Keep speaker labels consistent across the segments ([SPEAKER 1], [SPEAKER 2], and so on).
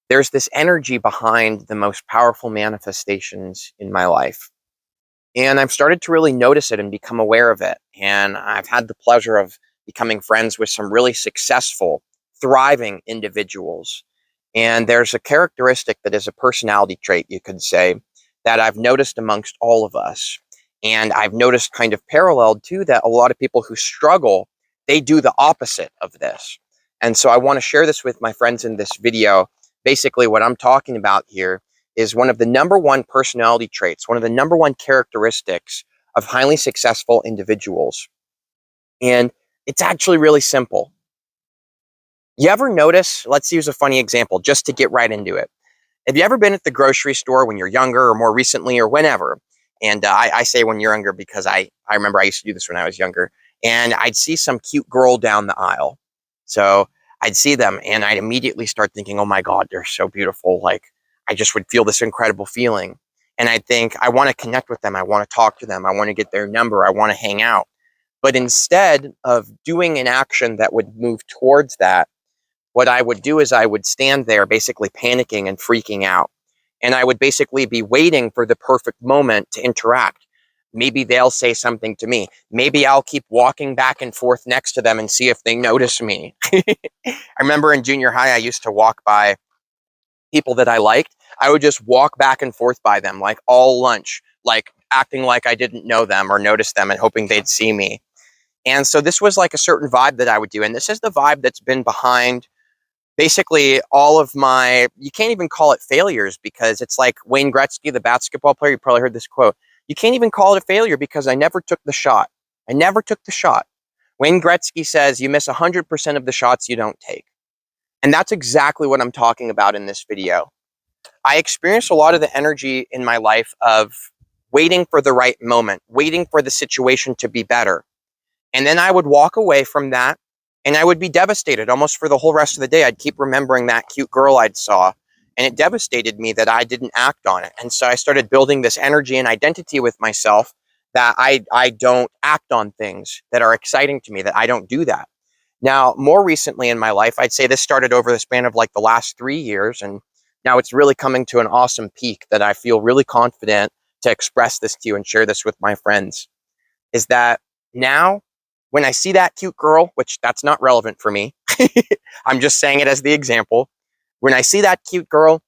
[SPEAKER 1] there's this energy behind the most powerful manifestations in my life. And I've started to really notice it and become aware of it. And I've had the pleasure of becoming friends with some really successful, thriving individuals. And there's a characteristic that is a personality trait, you could say, that I've noticed amongst all of us. And I've noticed kind of paralleled too that a lot of people who struggle, they do the opposite of this. And so I want to share this with my friends in this video. Basically, what I'm talking about here is one of the number one personality traits, one of the number one characteristics of highly successful individuals. And it's actually really simple. You ever notice, let's use a funny example just to get right into it. Have you ever been at the grocery store when you're younger or more recently or whenever? And I say when you're younger because I remember I used to do this when I was younger. And I'd see some cute girl down the aisle. So I'd see them and I'd immediately start thinking, oh my God, they're so beautiful. Like I just would feel this incredible feeling. And I'd think, I want to connect with them. I want to talk to them. I want to get their number. I want to hang out. But instead of doing an action that would move towards that, what I would do is I would stand there basically panicking and freaking out. And I would basically be waiting for the perfect moment to interact. Maybe they'll say something to me. Maybe I'll keep walking back and forth next to them and see if they notice me. I remember in junior high, I used to walk by people that I liked. I would just walk back and forth by them like all lunch, like acting like I didn't know them or notice them and hoping they'd see me. And so this was like a certain vibe that I would do. And this is the vibe that's been behind basically all of my, you can't even call it failures because it's like Wayne Gretzky, the basketball player. You probably heard this quote. You can't even call it a failure because I never took the shot. I never took the shot. Wayne Gretzky says you miss 100% of the shots you don't take. And that's exactly what I'm talking about in this video. I experienced a lot of the energy in my life of waiting for the right moment, waiting for the situation to be better. And then I would walk away from that and I would be devastated almost for the whole rest of the day. I'd keep remembering that cute girl I'd saw. And it devastated me that I didn't act on it. And so I started building this energy and identity with myself that I don't act on things that are exciting to me, that I don't do that. Now, more recently in my life, I'd say this started over the span of like the last 3 years. And now it's really coming to an awesome peak that I feel really confident to express this to you and share this with my friends. Is that now when I see that cute girl, which that's not relevant for me, I'm just saying it as the example. When I see that cute girl,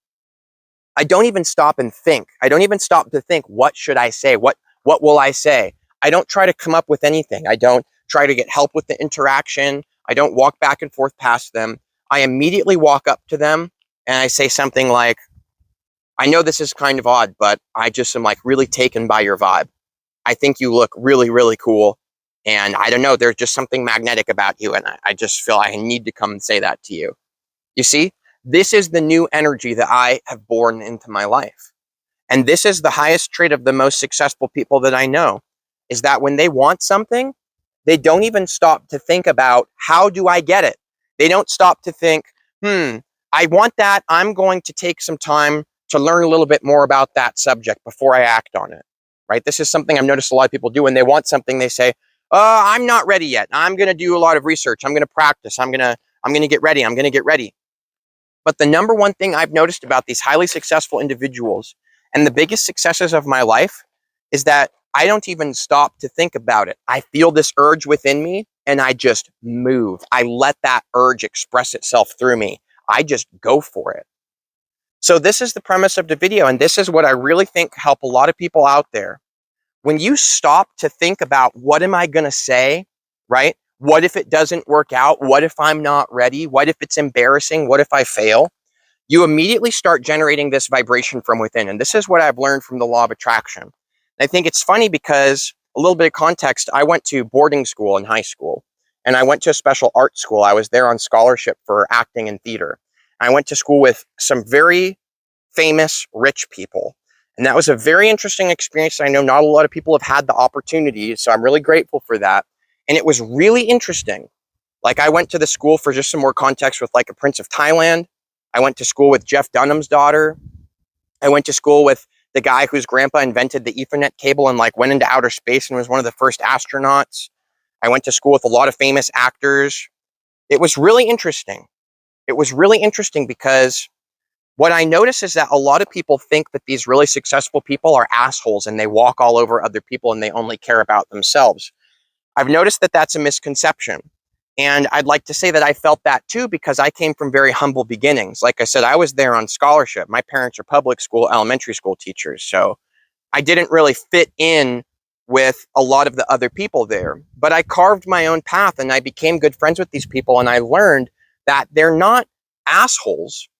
[SPEAKER 1] I don't even stop and think. I don't even stop to think, what should I say? What will I say? I don't try to come up with anything. I don't try to get help with the interaction. I don't walk back and forth past them. I immediately walk up to them and I say something like, I know this is kind of odd, but I just am like really taken by your vibe. I think you look really, really cool. And I don't know, there's just something magnetic about you. And I just feel I need to come and say that to you. You see, this is the new energy that I have born into my life. And this is the highest trait of the most successful people that I know, is that when they want something, they don't even stop to think about, how do I get it? They don't stop to think, I want that. I'm going to take some time to learn a little bit more about that subject before I act on it. Right? This is something I've noticed a lot of people do when they want something. They say, I'm not ready yet. I'm going to do a lot of research. I'm going to practice. I'm going to get ready. I'm going to get ready. But the number one thing I've noticed about these highly successful individuals and the biggest successes of my life is that I don't even stop to think about it. I feel this urge within me and I just move. I let that urge express itself through me. I just go for it. So this is the premise of the video. And this is what I really think help a lot of people out there. When you stop to think about, what am I going to say, right? What if it doesn't work out? What if I'm not ready? What if it's embarrassing? What if I fail? You immediately start generating this vibration from within. And this is what I've learned from the law of attraction. And I think it's funny because, a little bit of context, I went to boarding school in high school and I went to a special art school. I was there on scholarship for acting and theater. I went to school with some very famous rich people. And that was a very interesting experience. I know not a lot of people have had the opportunity, so I'm really grateful for that. And it was really interesting. Like, I went to the school, for just some more context, with like a Prince of Thailand. I went to school with Jeff Dunham's daughter. I went to school with the guy whose grandpa invented the Ethernet cable and like went into outer space and was one of the first astronauts. I went to school with a lot of famous actors. It was really interesting. It was really interesting because What I notice is that a lot of people think that these really successful people are assholes and they walk all over other people and they only care about themselves. I've noticed that that's a misconception. And I'd like to say that I felt that too because I came from very humble beginnings. Like I said, I was there on scholarship. My parents are public school, elementary school teachers. So I didn't really fit in with a lot of the other people there. But I carved my own path and I became good friends with these people. And I learned that they're not assholes.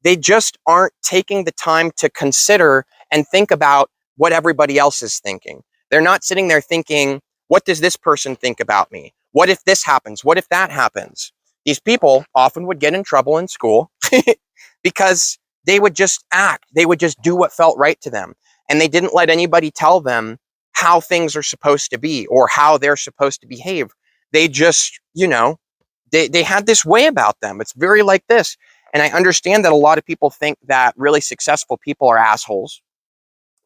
[SPEAKER 1] They just aren't taking the time to consider and think about what everybody else is thinking. They're not sitting there thinking, what does this person think about me? What if this happens? What if that happens? These people often would get in trouble in school because they would just act. They would just do what felt right to them. And they didn't let anybody tell them how things are supposed to be or how they're supposed to behave. They just, they had this way about them. It's very like this. And I understand that a lot of people think that really successful people are assholes.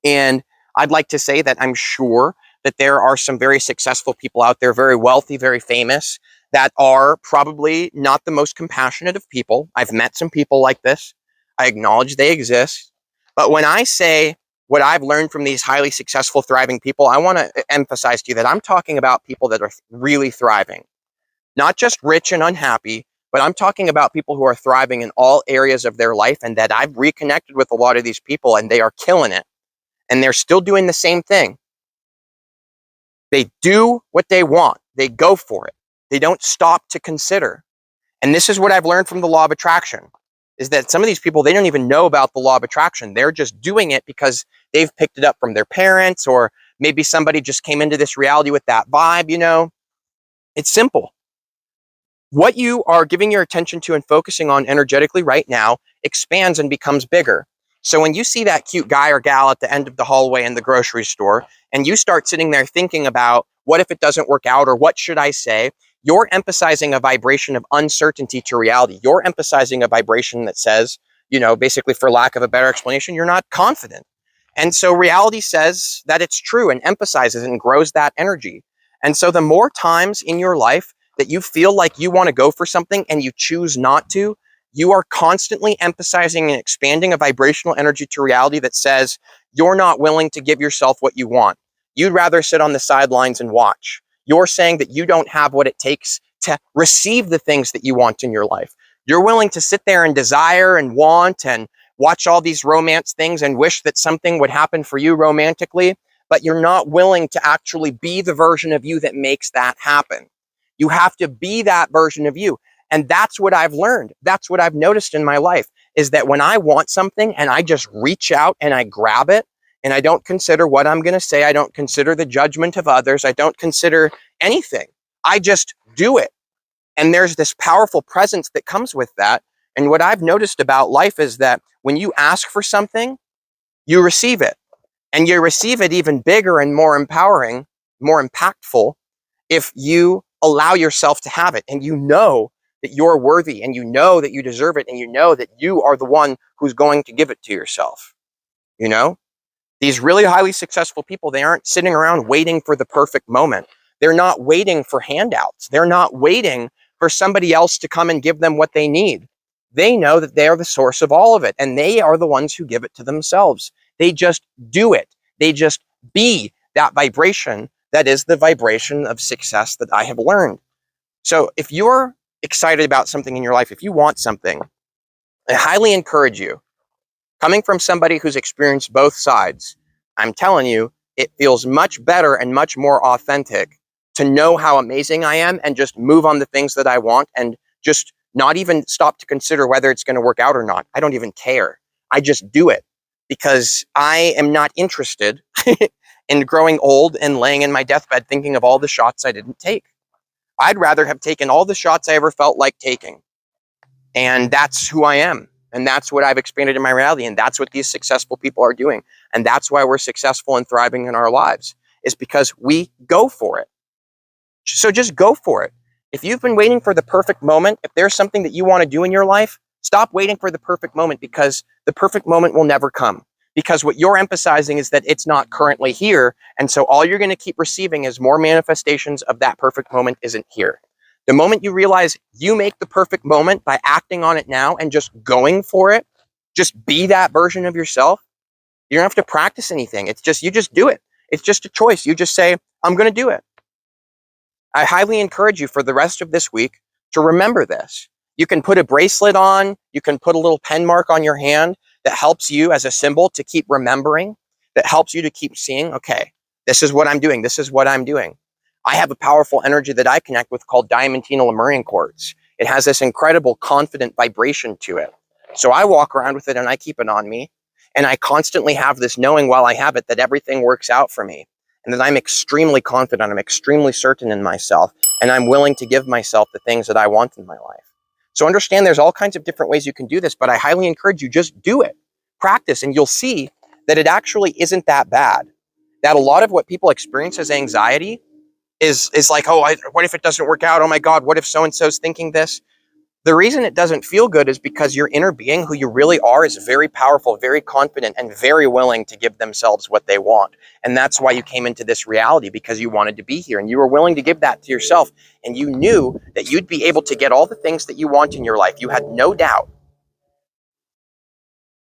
[SPEAKER 1] And I'd like to say that I'm sure that there are some very successful people out there, very wealthy, very famous, that are probably not the most compassionate of people. I've met some people like this. I acknowledge they exist. But when I say what I've learned from these highly successful, thriving people, I want to emphasize to you that I'm talking about people that are really thriving, not just rich and unhappy, but I'm talking about people who are thriving in all areas of their life, and that I've reconnected with a lot of these people and they are killing it. And they're still doing the same thing. They do what they want. They go for it. They don't stop to consider. And this is what I've learned from the law of attraction, is that some of these people, they don't even know about the law of attraction. They're just doing it because they've picked it up from their parents, or maybe somebody just came into this reality with that vibe, It's simple. What you are giving your attention to and focusing on energetically right now expands and becomes bigger. So when you see that cute guy or gal at the end of the hallway in the grocery store, and you start sitting there thinking about what if it doesn't work out, or what should I say, you're emphasizing a vibration of uncertainty to reality. You're emphasizing a vibration that says, basically, for lack of a better explanation, you're not confident. And so reality says that it's true and emphasizes and grows that energy. And so the more times in your life that you feel like you want to go for something and you choose not to, you are constantly emphasizing and expanding a vibrational energy to reality that says you're not willing to give yourself what you want. You'd rather sit on the sidelines and watch. You're saying that you don't have what it takes to receive the things that you want in your life. You're willing to sit there and desire and want and watch all these romance things and wish that something would happen for you romantically, but you're not willing to actually be the version of you that makes that happen. You have to be that version of you. And that's what I've learned. That's what I've noticed in my life, is that when I want something and I just reach out and I grab it, and I don't consider what I'm going to say, I don't consider the judgment of others, I don't consider anything. I just do it. And there's this powerful presence that comes with that. And what I've noticed about life is that when you ask for something, you receive it. And you receive it even bigger and more empowering, more impactful, if you allow yourself to have it. And you know that you're worthy, and you know that you deserve it, and you know that you are the one who's going to give it to yourself. These really highly successful people, they aren't sitting around waiting for the perfect moment. They're not waiting for handouts. They're not waiting for somebody else to come and give them what they need. They know that they are the source of all of it, and they are the ones who give it to themselves. They just do it. They just be that vibration that is the vibration of success that I have learned. So if you're excited about something in your life, if you want something, I highly encourage you. Coming from somebody who's experienced both sides, I'm telling you, it feels much better and much more authentic to know how amazing I am and just move on the things that I want and just not even stop to consider whether it's going to work out or not. I don't even care. I just do it because I am not interested in growing old and laying in my deathbed thinking of all the shots I didn't take. I'd rather have taken all the shots I ever felt like taking. And that's who I am. And that's what I've expanded in my reality. And that's what these successful people are doing. And that's why we're successful and thriving in our lives, is because we go for it. So just go for it. If you've been waiting for the perfect moment, if there's something that you want to do in your life, stop waiting for the perfect moment, because the perfect moment will never come. Because what you're emphasizing is that it's not currently here. And so all you're going to keep receiving is more manifestations of that perfect moment isn't here. The moment you realize you make the perfect moment by acting on it now and just going for it, Just be that version of yourself. You don't have to practice anything. It's just, you just do it. It's just a choice. You just say, I'm going to do it. I highly encourage you for the rest of this week to remember this. You can put a bracelet on, you can put a little pen mark on your hand that helps you as a symbol to keep remembering, that helps you to keep seeing, okay, this is what I'm doing, this is what I'm doing. I have a powerful energy that I connect with called diamantina lemurian quartz. It has this incredible confident vibration to it. So I walk around with it and I keep it on me. And I constantly have this knowing while I have it that everything works out for me. And that I'm extremely confident, I'm extremely certain in myself, and I'm willing to give myself the things that I want in my life. So understand there's all kinds of different ways you can do this, but I highly encourage you, just do it. Practice, and you'll see that it actually isn't that bad. That a lot of what people experience as anxiety is like, oh, what if it doesn't work out? Oh my God, what if so-and-so's thinking this? The reason it doesn't feel good is because your inner being, who you really are, is very powerful, very confident, and very willing to give themselves what they want. And that's why you came into this reality, because you wanted to be here and you were willing to give that to yourself. And you knew that you'd be able to get all the things that you want in your life. You had no doubt.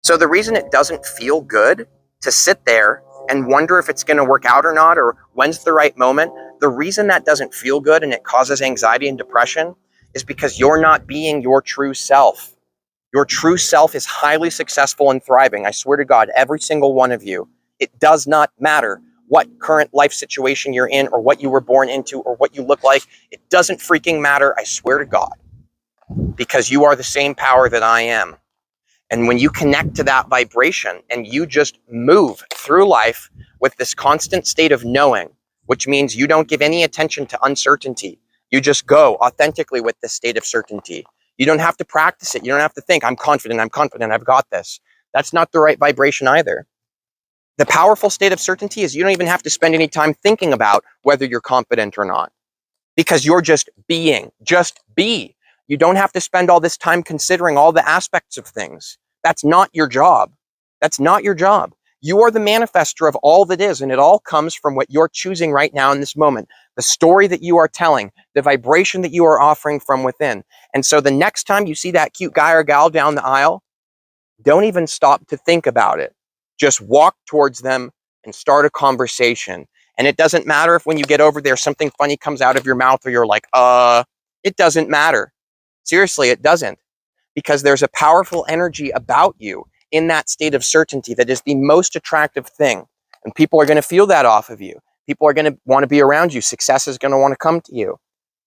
[SPEAKER 1] So the reason it doesn't feel good to sit there and wonder if it's going to work out or not, or when's the right moment, the reason that doesn't feel good and it causes anxiety and depression is because you're not being your true self. Your true self is highly successful and thriving. I swear to God, every single one of you. It does not matter what current life situation you're in, or what you were born into, or what you look like. It doesn't freaking matter, I swear to God, because you are the same power that I am. And when you connect to that vibration and you just move through life with this constant state of knowing, which means you don't give any attention to uncertainty. You just go authentically with this state of certainty. You don't have to practice it. You don't have to think, I'm confident, I've got this. That's not the right vibration either. The powerful state of certainty is you don't even have to spend any time thinking about whether you're confident or not, because you're just being. Just be. You don't have to spend all this time considering all the aspects of things. That's not your job. That's not your job. You are the manifester of all that is, and it all comes from what you're choosing right now in this moment. The story that you are telling, the vibration that you are offering from within. And so the next time you see that cute guy or gal down the aisle, don't even stop to think about it. Just walk towards them and start a conversation. And it doesn't matter if when you get over there, something funny comes out of your mouth or you're like, it doesn't matter. Seriously, it doesn't. Because there's a powerful energy about you in that state of certainty that is the most attractive thing. And people are going to feel that off of you. People are going to want to be around you. Success is going to want to come to you.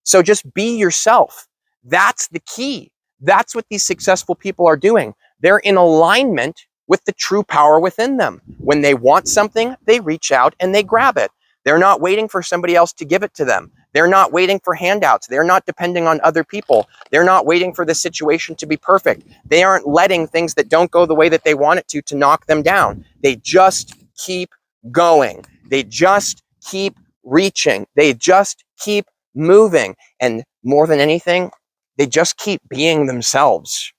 [SPEAKER 1] So just be yourself. That's the key. That's what these successful people are doing. They're in alignment with the true power within them. When they want something, they reach out and they grab it. They're not waiting for somebody else to give it to them. They're not waiting for handouts. They're not depending on other people. They're not waiting for the situation to be perfect. They aren't letting things that don't go the way that they want it to knock them down. They just keep going. They just keep reaching. They just keep moving. And more than anything, they just keep being themselves.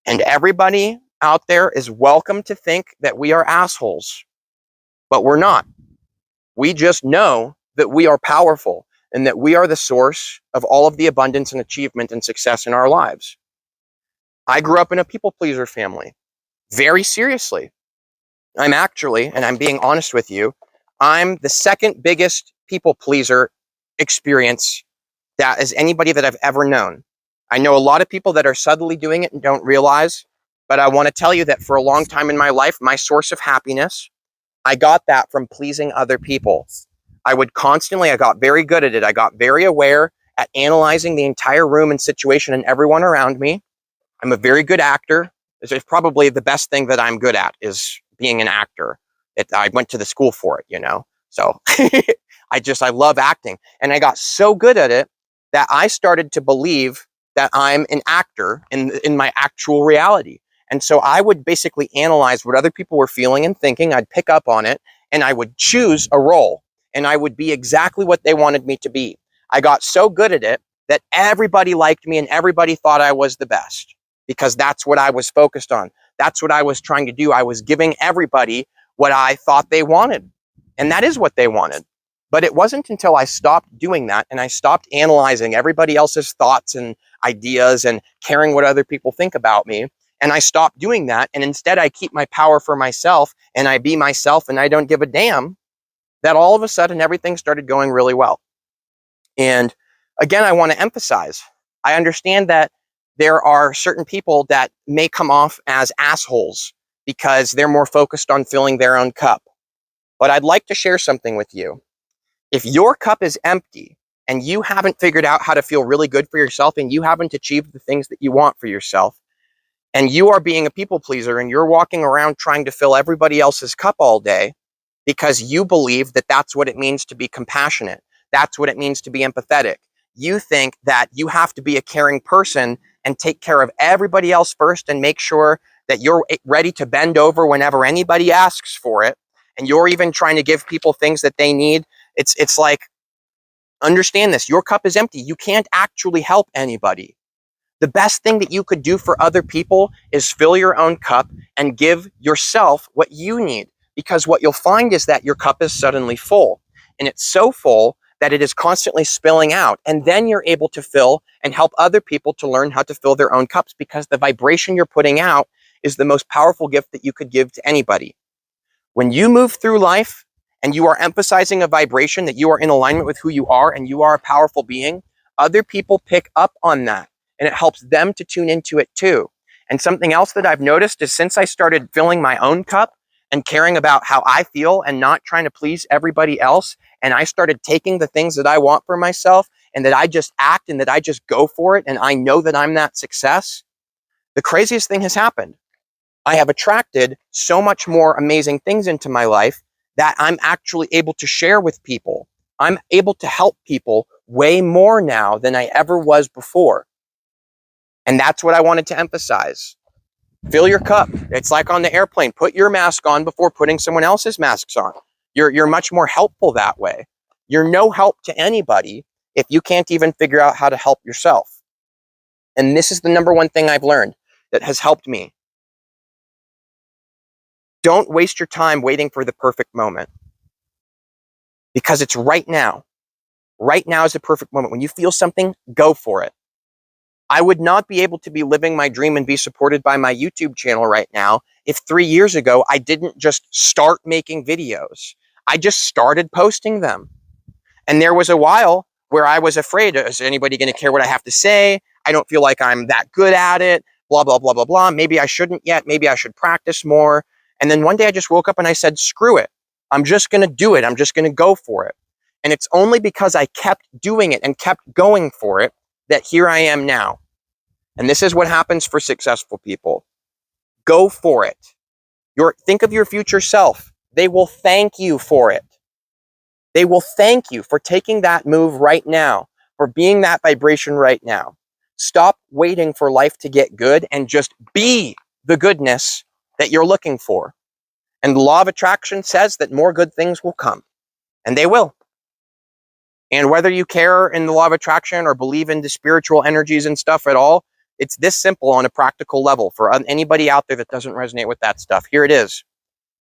[SPEAKER 1] And everybody out there is welcome to think that we are assholes, but we're not. We just know that we are powerful and that we are the source of all of the abundance and achievement and success in our lives. I grew up in a people pleaser family. Very seriously. I'm actually, and I'm being honest with you, I'm the second biggest people pleaser experience that is anybody that I've ever known. I know a lot of people that are subtly doing it and don't realize, but I want to tell you that for a long time in my life, my source of happiness, I got that from pleasing other people. I got very good at it. I got very aware at analyzing the entire room and situation and everyone around me. I'm a very good actor. It's probably the best thing that I'm good at is being an actor. I went to the school for it, So I love acting. And I got so good at it that I started to believe that I'm an actor in my actual reality. And so I would basically analyze what other people were feeling and thinking. I'd pick up on it and I would choose a role and I would be exactly what they wanted me to be. I got so good at it that everybody liked me and everybody thought I was the best because that's what I was focused on. That's what I was trying to do. I was giving everybody what I thought they wanted. And that is what they wanted. But it wasn't until I stopped doing that and I stopped analyzing everybody else's thoughts and ideas and caring what other people think about me. And I stop doing that. And instead I keep my power for myself and I be myself and I don't give a damn, that all of a sudden everything started going really well. And again, I want to emphasize, I understand that there are certain people that may come off as assholes because they're more focused on filling their own cup. But I'd like to share something with you. If your cup is empty and you haven't figured out how to feel really good for yourself and you haven't achieved the things that you want for yourself, and you are being a people pleaser and you're walking around trying to fill everybody else's cup all day because you believe that that's what it means to be compassionate, that's what it means to be empathetic. You think that you have to be a caring person and take care of everybody else first and make sure that you're ready to bend over whenever anybody asks for it, and you're even trying to give people things that they need. It's like, understand this, your cup is empty. You can't actually help anybody. The best thing that you could do for other people is fill your own cup and give yourself what you need. Because what you'll find is that your cup is suddenly full. And it's so full that it is constantly spilling out. And then you're able to fill and help other people to learn how to fill their own cups, because the vibration you're putting out is the most powerful gift that you could give to anybody. When you move through life and you are emphasizing a vibration that you are in alignment with who you are and you are a powerful being, other people pick up on that and it helps them to tune into it too. And something else that I've noticed is, since I started filling my own cup and caring about how I feel and not trying to please everybody else, and I started taking the things that I want for myself and that I just act and that I just go for it and I know that I'm that success, the craziest thing has happened. I have attracted so much more amazing things into my life that I'm actually able to share with people. I'm able to help people way more now than I ever was before. And that's what I wanted to emphasize. Fill your cup. It's like on the airplane. Put your mask on before putting someone else's masks on. You're much more helpful that way. You're no help to anybody if you can't even figure out how to help yourself. And this is the number one thing I've learned that has helped me. Don't waste your time waiting for the perfect moment, because it's right now. Right now is the perfect moment. When you feel something, go for it. I would not be able to be living my dream and be supported by my YouTube channel right now if 3 years ago I didn't just start making videos. I just started posting them. And there was a while where I was afraid, is anybody going to care what I have to say? I don't feel like I'm that good at it, blah, blah, blah, blah, blah. Maybe I shouldn't yet. Maybe I should practice more. And then one day I just woke up and I said, screw it. I'm just going to do it. I'm just going to go for it. And it's only because I kept doing it and kept going for it that here I am now. And this is what happens for successful people. Go for it. Think of your future self. They will thank you for it. They will thank you for taking that move right now, for being that vibration right now. Stop waiting for life to get good and just be the goodness that you're looking for. And the law of attraction says that more good things will come, and they will. And whether you care in the law of attraction or believe in the spiritual energies and stuff at all, it's this simple on a practical level. For anybody out there that doesn't resonate with that stuff, here it is.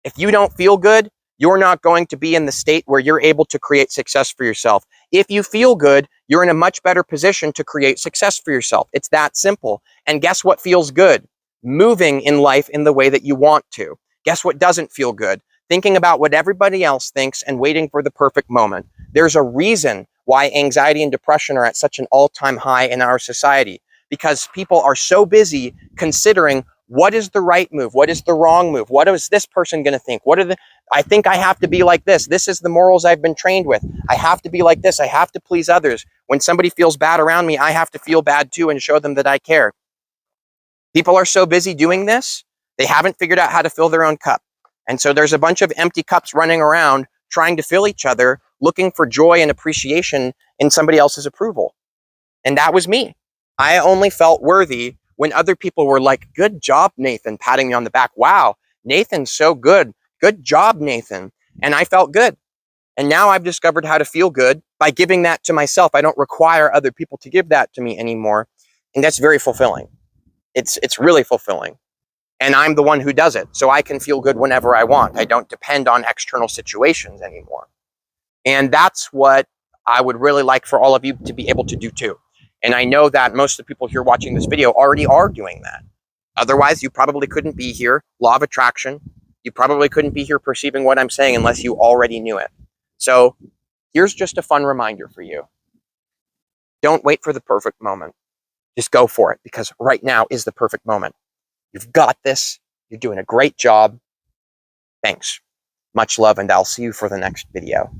[SPEAKER 1] If you don't feel good, you're not going to be in the state where you're able to create success for yourself. If you feel good, you're in a much better position to create success for yourself. It's that simple. And guess what feels good? Moving in life in the way that you want to. Guess what doesn't feel good? Thinking about what everybody else thinks and waiting for the perfect moment. There's a reason why anxiety and depression are at such an all-time high in our society, because people are so busy considering, what is the right move? What is the wrong move? What is this person going to think? I think I have to be like this. This is the morals I've been trained with. I have to be like this. I have to please others. When somebody feels bad around me, I have to feel bad too and show them that I care. People are so busy doing this, they haven't figured out how to fill their own cup. And so there's a bunch of empty cups running around trying to fill each other, looking for joy and appreciation in somebody else's approval. And that was me. I only felt worthy when other people were like, good job, Nathan, patting me on the back. Wow, Nathan's so good. Good job, Nathan. And I felt good. And now I've discovered how to feel good by giving that to myself. I don't require other people to give that to me anymore. And that's very fulfilling. It's really fulfilling. And I'm the one who does it. So I can feel good whenever I want. I don't depend on external situations anymore. And that's what I would really like for all of you to be able to do too. And I know that most of the people here watching this video already are doing that. Otherwise, you probably couldn't be here. Law of attraction. You probably couldn't be here perceiving what I'm saying unless you already knew it. So here's just a fun reminder for you. Don't wait for the perfect moment. Just go for it, because right now is the perfect moment. You've got this. You're doing a great job. Thanks. Much love, and I'll see you for the next video.